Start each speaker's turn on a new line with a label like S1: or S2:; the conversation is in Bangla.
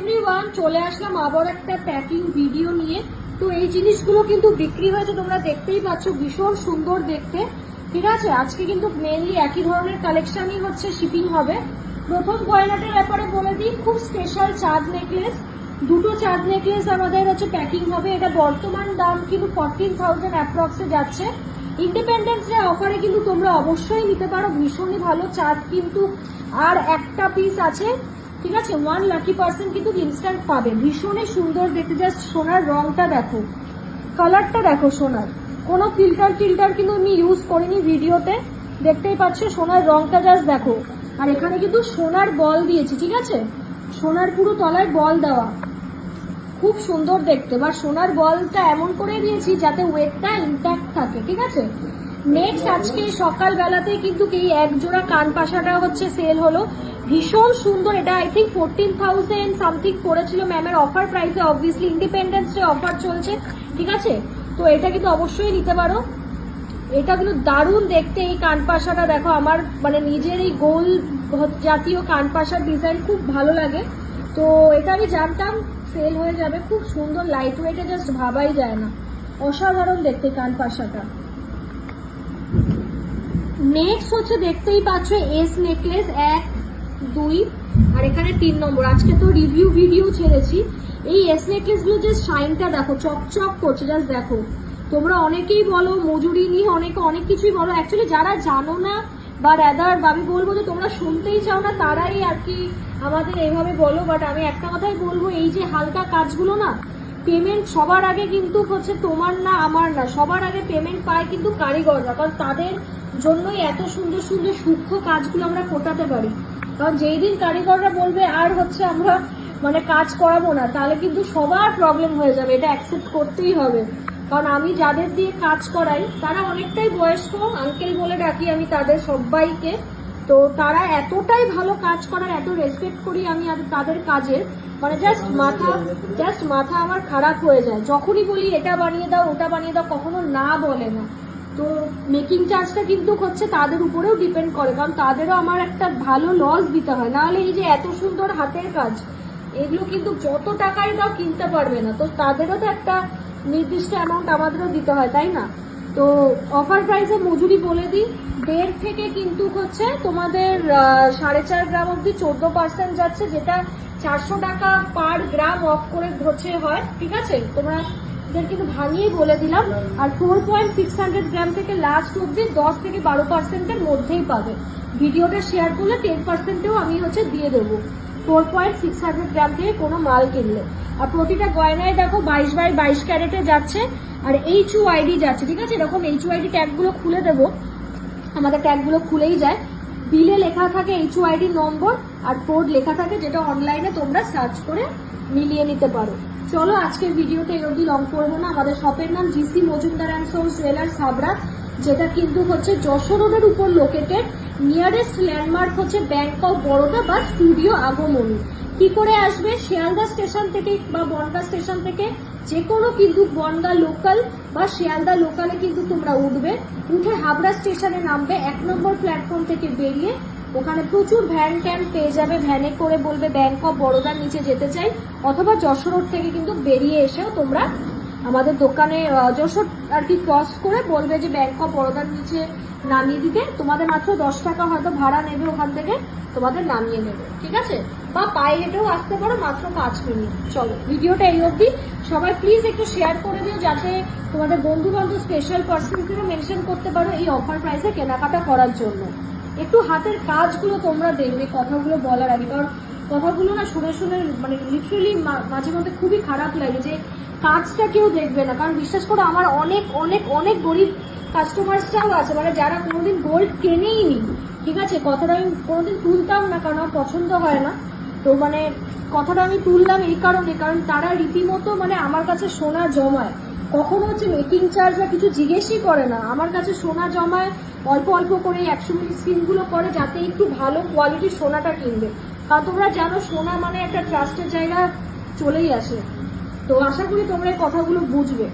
S1: এভরিওয়ান, চলে আসলাম আবার একটা প্যাকিং ভিডিও নিয়ে। তো এই জিনিসগুলো কিন্তু বিক্রি হয়েছে, তোমরা দেখতেই পাচ্ছ, ভীষণ সুন্দর দেখতে। ঠিক আছে, আজকে কিন্তু মেনলি একই ধরনের কালেকশনই হচ্ছে, শিপিং হবে। প্রথম গয়নাটার ব্যাপারে বলে দিই, খুব স্পেশাল চাঁদ নেকলেস, দুটো চাঁদ নেকলেস আমাদের হচ্ছে প্যাকিং হবে। এটা বর্তমান দাম কিন্তু 14,000 অ্যাপ্রক্সে যাচ্ছে। ইন্ডিপেন্ডেন্স ডে অফারে কিন্তু তোমরা অবশ্যই নিতে পারো, ভীষণই ভালো চাঁদ। কিন্তু আর একটা পিস আছে, ঠিক আছে, 1 লাকি পার্সন কিন্তু ইনস্ট্যান্ট পাবে। ভীষণই সুন্দর দেখতে, জাস্ট সোনার রংটা দেখো, কালারটা দেখো সোনার, কোনো ফিল্টার কিন্তু আমি ইউজ করিনি ভিডিওতে, দেখতেই পাচ্ছ সোনার রংটা জাস্ট দেখো। আর এখানে কিন্তু সোনার বল দিয়েছি, ঠিক আছে, সোনার পুরো তলায় বল দেওয়া, খুব সুন্দর দেখতে। বা সোনার বলটা এমন করে দিয়েছি যাতে ওয়েটটা ইনট্যাক্ট থাকে, ঠিক আছে। নেক্সট আজকে সকালবেলাতেই কিন্তু এই এক জোড়া কান পাশাটা হচ্ছে সেল হলো, ভীষণ সুন্দর। এটা আই থিঙ্ক 14,000 সামথিং পড়েছিল ম্যামের অফার প্রাইসে। অবভিয়াসলি ইন্ডিপেন্ডেন্স ডে অফার চলছে, ঠিক আছে, তো এটা কিন্তু অবশ্যই নিতে পারো। এটা কিন্তু দারুণ দেখতে, এই কানপাশাটা দেখো, আমার মানে নিজের এই গোল জাতীয় কানপাশার ডিজাইন খুব ভালো লাগে। তো এটা আমি জানতাম সেল হয়ে যাবে, খুব সুন্দর লাইট ওয়েটে, জাস্ট ভাবাই যায় না, অসাধারণ দেখতে কানপাশাটা। নেক্সট হচ্ছে দেখতেই পাচ্ছ এস নেকলেস, 1 2 আর এখানে 3 নম্বর। আজকে তো রিভিউ ভিডিও ছেড়েছি। এই এস নেকলেস গুলো জাস্ট শাইনটা দেখো, চকচক করছে, জাস্ট দেখো। তোমরা অনেকেই বলো মজুরি নিয়ে, অনেকে অনেক কিছুই বলো, অ্যাকচুয়ালি যারা জানো না বা রাদার আমি বলবো যে তোমরা শুনতেই চাও না, তারাই আর কি আমাদের এইভাবে বলো। বাট আমি একটা কথাই বলবো, এই যে হালকা কাজগুলো না, পেমেন্ট সবার আগে কিন্তু হচ্ছে তোমার না আমার না, সবার আগে পেমেন্ট পায় কিন্তু কারিগররা, কারণ তাদের জন্যই এত সুন্দর সুন্দর সূক্ষ্ম কাজগুলো আমরা ফোটাতে পারি। কারণ যেই দিন কারিগররা বলবে আর হচ্ছে আমরা মানে কাজ করাবো না, তাহলে কিন্তু সবার প্রবলেম হয়ে যাবে, এটা অ্যাকসেপ্ট করতেই হবে। কারণ আমি যাদের দিয়ে কাজ করাই তারা অনেকটাই বয়স্ক, আঙ্কেল বলে ডাকি আমি তাদের সবাইকে। তো তারা এতটাই ভালো কাজ করার, এত রেসপেক্ট করি আমি তাদের কাজের, মানে জাস্ট মাথা আমার খারাপ হয়ে যায় যখনই বলি এটা বানিয়ে দাও ওটা বানিয়ে দাও, কখনো না বলে না। তো মেকিং চার্জটা কিন্তু হচ্ছে তাদের উপরেও ডিপেন্ড করে, কারণ তাদেরও আমার একটা ভালো লস দিতে হয়, নাহলে এই যে এত সুন্দর হাতের কাজ এগুলো কিন্তু যত টাকাই দাও কিনতে পারবে না। তো তাদেরও তো একটা নির্দিষ্ট অ্যামাউন্ট আমাদেরও দিতে হয়, তাই না। তো অফার প্রাইসে মজুরি বলে দিই, 1.5 থেকে কিন্তু হচ্ছে তোমাদের 4.5 গ্রাম অব্দি 14% যাচ্ছে, যেটা 400 টাকা পার গ্রাম অফ করে হচ্ছে হয়, ঠিক আছে। তোমরা কিন্তু ভাঙিয়ে বলে দিলাম। আর 4.600 গ্রাম থেকে লাস্ট অব্দি 10 থেকে 12%-এর মধ্যেই পাবে। ভিডিওটা শেয়ার করলে 10%-এও আমি হচ্ছে দিয়ে দেবো 4.600 গ্রাম থেকে কোনো মাল কিনলে। আর প্রতিটা গয়নায় দেখো 22/22 ক্যারেটে যাচ্ছে, আর HUID যাচ্ছে, ঠিক আছে। এরকম HUID ট্যাগগুলো খুলে দেবো, আমাদের ট্যাগগুলো খুলেই যায়। বিলে লেখা থাকে HUID নম্বর, আর কোড লেখা থাকে, যেটা অনলাইনে তোমরা সার্চ করে মিলিয়ে নিতে পারো। চলো আজকের ভিডিওতে এই অবধি লং করবো না। আমাদের শপের নাম GC Majumdar and sons jewellers Habra, যেটা কিন্তু হচ্ছে যশোর রোডের উপর লোকেটেড। নিয়ারেস্ট ল্যান্ডমার্ক হচ্ছে ব্যাংক অফ বরোদা বা স্টুডিও আগমনী। কি করে আসবে? শিয়ালদা স্টেশন থেকে বা বনগা স্টেশন থেকে, যে কোনো কিন্তু বনগা লোকাল বা শিয়ালদা লোকালে কিন্তু তোমরা উঠবে, উঠে হাবড়া স্টেশনে নামবে। 1 নম্বর প্ল্যাটফর্ম থেকে বেরিয়ে ওখানে প্রচুর ভ্যান ট্যান পেয়ে যাবে, ভ্যানে করে বলবে ব্যাংক অফ বরোদার নিচে যেতে চাই, অথবা যশোর রোড থেকে কিন্তু বেরিয়ে এসেও তোমরা আমাদের দোকানে যশোর আর কি ক্রস করে বলবে যে ব্যাংক অফ বরোদার নিচে নামিয়ে দিতে। তোমাদের মাত্র 10 টাকা হয়তো ভাড়া নেবে, ওখান থেকে তোমাদের নামিয়ে নেবে, ঠিক আছে। বা পায়ে হেঁটেও আসতে পারো, মাত্র 5 মিনিট। চলো ভিডিওটা এই অবধি। সবাই প্লিজ একটু শেয়ার করে দিও, যাতে তোমাদের বন্ধু বান্ধব স্পেশাল পার্সনদেরও মেনশন করতে পারো এই অফার প্রাইসে কেনাকাটা করার জন্য। একটু হাতের কাজগুলো তোমরা দেখবে কথাগুলো বলার আগে, কারণ কথাগুলো না শুনে শুনে মানে লিটারালি মাঝে মধ্যে খুবই খারাপ লাগে যে কাজটা কেউ দেখবে না। কারণ বিশ্বাস করো, আমার অনেক অনেক অনেক গরিব কাস্টমার্সরাও আছে, মানে যারা কোনোদিন গোল্ড কেনেই নি, ঠিক আছে। কথাটা আমি কোনোদিন তুলতাম না, কারণ আমার পছন্দ হয় না। তো মানে কথাটা আমি তুললাম এই কারণে, কারণ তারা রীতিমতো মানে আমার কাছে সোনা জমায়, কখনো হচ্ছে মেকিং চার্জ বা কিছু জিজ্ঞেসই করে না, আমার কাছে সোনা জমায় অল্প অল্প করে 100 মিনিট স্কিনগুলো করে, যাতে একটু ভালো কোয়ালিটির সোনাটা কিনবে। কারণ তোমরা জানো সোনা মানে একটা ট্রাস্টের জায়গা চলেই আসে। তো আশা করি তোমরা এই কথাগুলো বুঝবে।